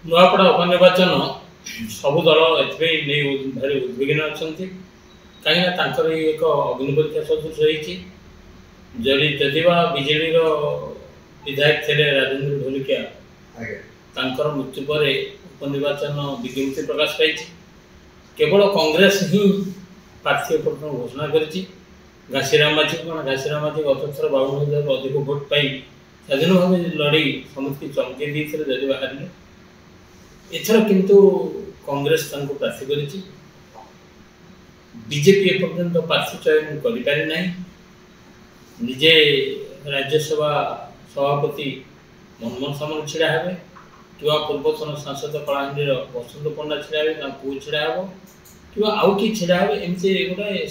नुआपड़ा उपनिर्वाचन सबु दल भारी उद्विग्न अच्छा कहीं एक अग्नि परीक्षा सदृश रही जदि बीजेडी विधायक थे राजेन्द्र ढोलिकिया मृत्यु पर उपनिर्वाचन विज्ञप्ति प्रकाश पाई केवल कांग्रेस ही प्रार्थी घोषणा कर घासीराम माझी कौन घासीराम माझी गत थर 52,000 अधिक भोट पाई स्वाधीन भाव लड़ी समस्त चमके जदि बाहर एथर किंतु कांग्रेस प्रार्थी कर बीजेपी एपर्यंत प्रार्थी चयन करना निजे राज्यसभा सभापति मनमोहन सामल छिड़ा हे कि पूर्वतन सांसद कलाहांडी बसंत पंडा छिड़ा हे पु छिड़ा हे कि आउ कि छिड़ा हे एमती गोटे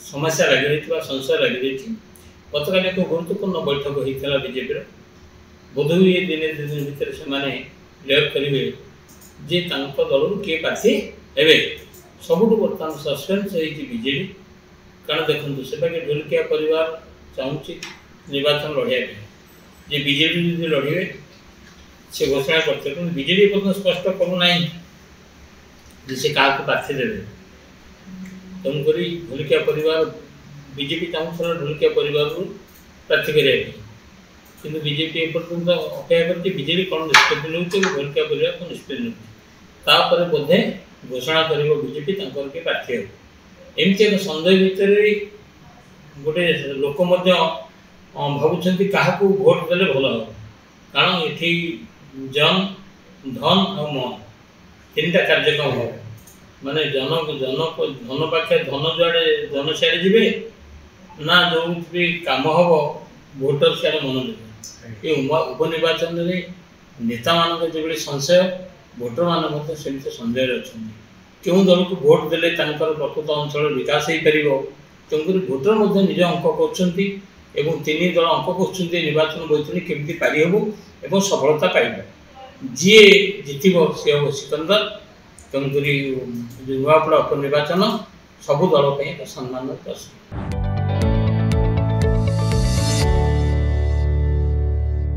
समस्या लगी रही संशय लगी रही गत काली एक गुरुत्वपूर्ण बैठक होता बीजेपी बोधहुए दिने दिन भितर से क्लियर करेंगे जे दल किए प्रार्थी हे सबुठ बर्तमान सस्पेन्स बीजेडी कारण देखो से ढोलिकिया परिवार चाहूँगी निर्वाचन लड़ाई जे बीजेडी जो लड़े से घोषणा करते बीजेडी स्पष्ट करूना से क्या प्रार्थी देवे तेणुक ढोलिकिया परिवार बीजेपी चाहूँ ढोलिकिया परिवार प्रार्थी करने कि बीजेपी एपर्यंत अपेक्षा करके बीजेडी कौन निष्पत्ति नौ ढोलिकिया परिवार को निष्पत्ति नौ बोधे घोषणा कर बीजेपी के प्रार्थी हे एमती एक सन्देह भितर गोटे लोक भावुं क्या भोट देले भल हम कारण ये जन धन और मन तीन टा कार्यक्रम हो माने जन जन धन पाखे धन जुआड़े जन सियाड़े जीवे ना जो भी काम हम भोटर सियाड़े मन देवे ये उपनिर्वाचन में नेता मान जो संशय भोटर मान सन्देह अच्छा क्यों दल को भोट देले प्रकृत अंचल विकास हो पार तेणुक भोटर निज अंक कर तीन दल अंक कर निर्वाचन बैठनी केमती पारि हेबू सफलता पाइब जी जितब सी हम सिकंदर तेणुक नुआपड़ा उपनिर्वाचन सबु दल एक सम्मान प्रश्न।